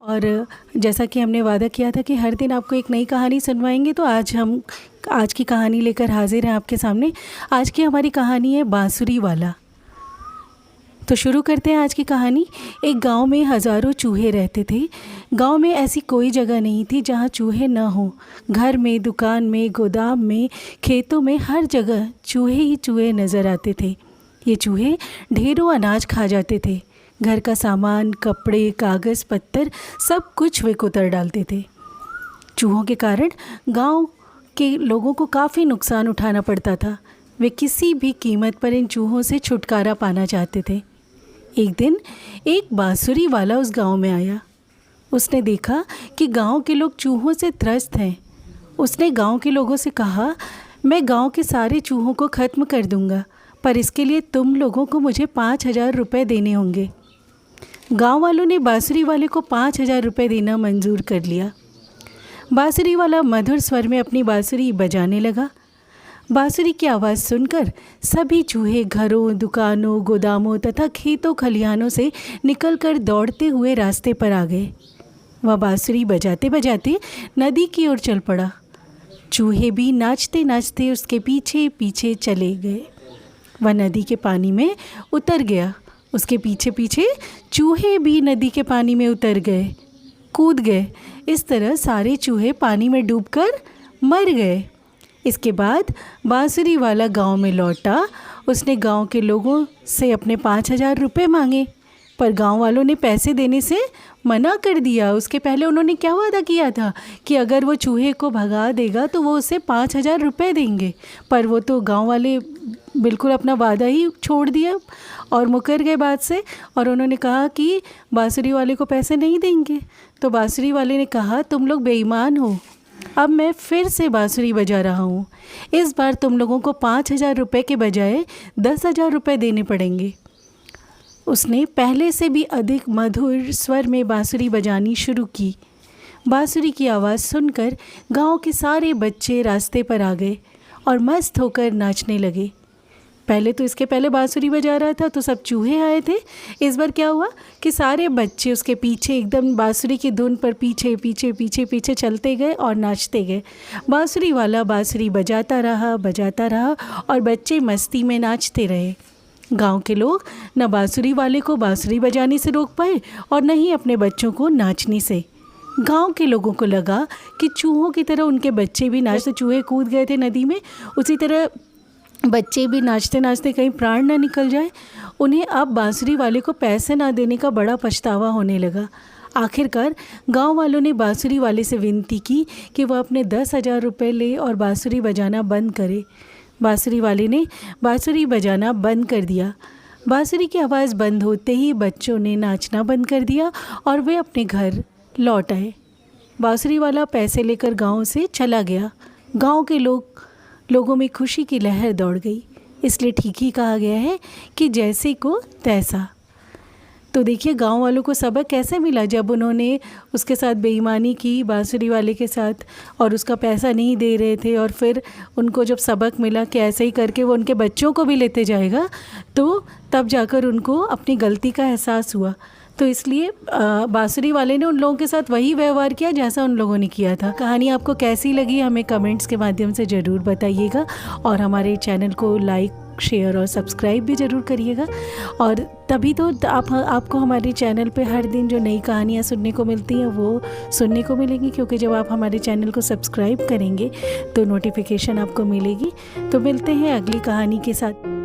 और जैसा कि हमने वादा किया था कि हर दिन आपको एक नई कहानी सुनवाएंगे, तो आज की कहानी लेकर हाजिर हैं आपके सामने। आज की हमारी कहानी है बांसुरी वाला। तो शुरू करते हैं आज की कहानी। एक गांव में हज़ारों चूहे रहते थे। गांव में ऐसी कोई जगह नहीं थी जहां चूहे न हों। घर में, दुकान में, गोदाम में, खेतों में, हर जगह चूहे ही चूहे नज़र आते थे। ये चूहे ढेरों अनाज खा जाते थे। घर का सामान, कपड़े, कागज़ पत्तर सब कुछ वे कुतर डालते थे। चूहों के कारण गांव के लोगों को काफ़ी नुकसान उठाना पड़ता था। वे किसी भी कीमत पर इन चूहों से छुटकारा पाना चाहते थे। एक दिन एक बांसुरी वाला उस गांव में आया। उसने देखा कि गांव के लोग चूहों से त्रस्त हैं। उसने गांव के लोगों से कहा, मैं गांव के सारे चूहों को ख़त्म कर दूंगा, पर इसके लिए तुम लोगों को मुझे 5,000 रुपये देने होंगे। गांव वालों ने बांसुरी वाले को 5,000 रुपये देना मंजूर कर लिया। बांसुरी वाला मधुर स्वर में अपनी बांसुरी बजाने लगा। बांसुरी की आवाज़ सुनकर सभी चूहे घरों, दुकानों, गोदामों तथा खेतों खलिहानों से निकलकर दौड़ते हुए रास्ते पर आ गए। वह बांसुरी बजाते बजाते नदी की ओर चल पड़ा। चूहे भी नाचते नाचते उसके पीछे पीछे चले गए। वह नदी के पानी में उतर गया। उसके पीछे पीछे चूहे भी नदी के पानी में उतर गए, कूद गए। इस तरह सारे चूहे पानी में डूबकर मर गए। इसके बाद बांसुरी वाला गांव में लौटा। उसने गांव के लोगों से अपने 5,000 रुपये मांगे, पर गांव वालों ने पैसे देने से मना कर दिया। उसके पहले उन्होंने क्या वादा किया था कि अगर वो चूहे को भगा देगा तो वो उसे 5,000 रुपये देंगे, पर वो तो गांव वाले बिल्कुल अपना वादा ही छोड़ दिया और मुकर गए बात से। और उन्होंने कहा कि बांसुरी वाले को पैसे नहीं देंगे। तो बांसुरी वाले ने कहा, तुम लोग बेईमान हो। अब मैं फिर से बांसुरी बजा रहा हूँ। इस बार तुम लोगों को 5,000 रुपये के बजाय 10,000 रुपये देने पड़ेंगे। उसने पहले से भी अधिक मधुर स्वर में बांसुरी बजानी शुरू की। बांसुरी की आवाज़ सुनकर गांव के सारे बच्चे रास्ते पर आ गए और मस्त होकर नाचने लगे। पहले तो इसके पहले बांसुरी बजा रहा था तो सब चूहे आए थे। इस बार क्या हुआ कि सारे बच्चे उसके पीछे एकदम बांसुरी की धुन पर पीछे पीछे पीछे पीछे चलते गए और नाचते गए। बांसुरी वाला बांसुरी बजाता रहा और बच्चे मस्ती में नाचते रहे। गांव के लोग न बांसुरी वाले को बांसुरी बजाने से रोक पाए और न ही अपने बच्चों को नाचने से। गांव के लोगों को लगा कि चूहों की तरह उनके बच्चे भी नाचते, चूहे कूद गए थे नदी में, उसी तरह बच्चे भी नाचते नाचते कहीं प्राण ना निकल जाए। उन्हें अब बांसुरी वाले को पैसे ना देने का बड़ा पछतावा होने लगा। आखिरकार गांव वालों ने बांसुरी वाले से विनती की कि वह अपने 10,000 रुपये ले और बांसुरी बजाना बंद करे। बांसुरी वाले ने बांसुरी बजाना बंद कर दिया। बांसुरी की आवाज़ बंद होते ही बच्चों ने नाचना बंद कर दिया और वे अपने घर लौट आए। बांसुरी वाला पैसे लेकर गांव से चला गया। गांव के लोगों में खुशी की लहर दौड़ गई। इसलिए ठीक ही कहा गया है कि जैसे को तैसा। तो देखिए गांव वालों को सबक कैसे मिला जब उन्होंने उसके साथ बेईमानी की बांसुरी वाले के साथ और उसका पैसा नहीं दे रहे थे, और फिर उनको जब सबक मिला कि ऐसे ही करके वो उनके बच्चों को भी लेते जाएगा, तो तब जाकर उनको अपनी गलती का एहसास हुआ। तो इसलिए बांसुरी वाले ने उन लोगों के साथ वही व्यवहार किया जैसा उन लोगों ने किया था। कहानी आपको कैसी लगी हमें कमेंट्स के माध्यम से ज़रूर बताइएगा, और हमारे चैनल को लाइक, शेयर और सब्सक्राइब भी ज़रूर करिएगा। और तभी तो आपको हमारे चैनल पे हर दिन जो नई कहानियाँ सुनने को मिलती हैं वो सुनने को मिलेंगी, क्योंकि जब आप हमारे चैनल को सब्सक्राइब करेंगे तो नोटिफिकेशन आपको मिलेगी। तो मिलते हैं अगली कहानी के साथ।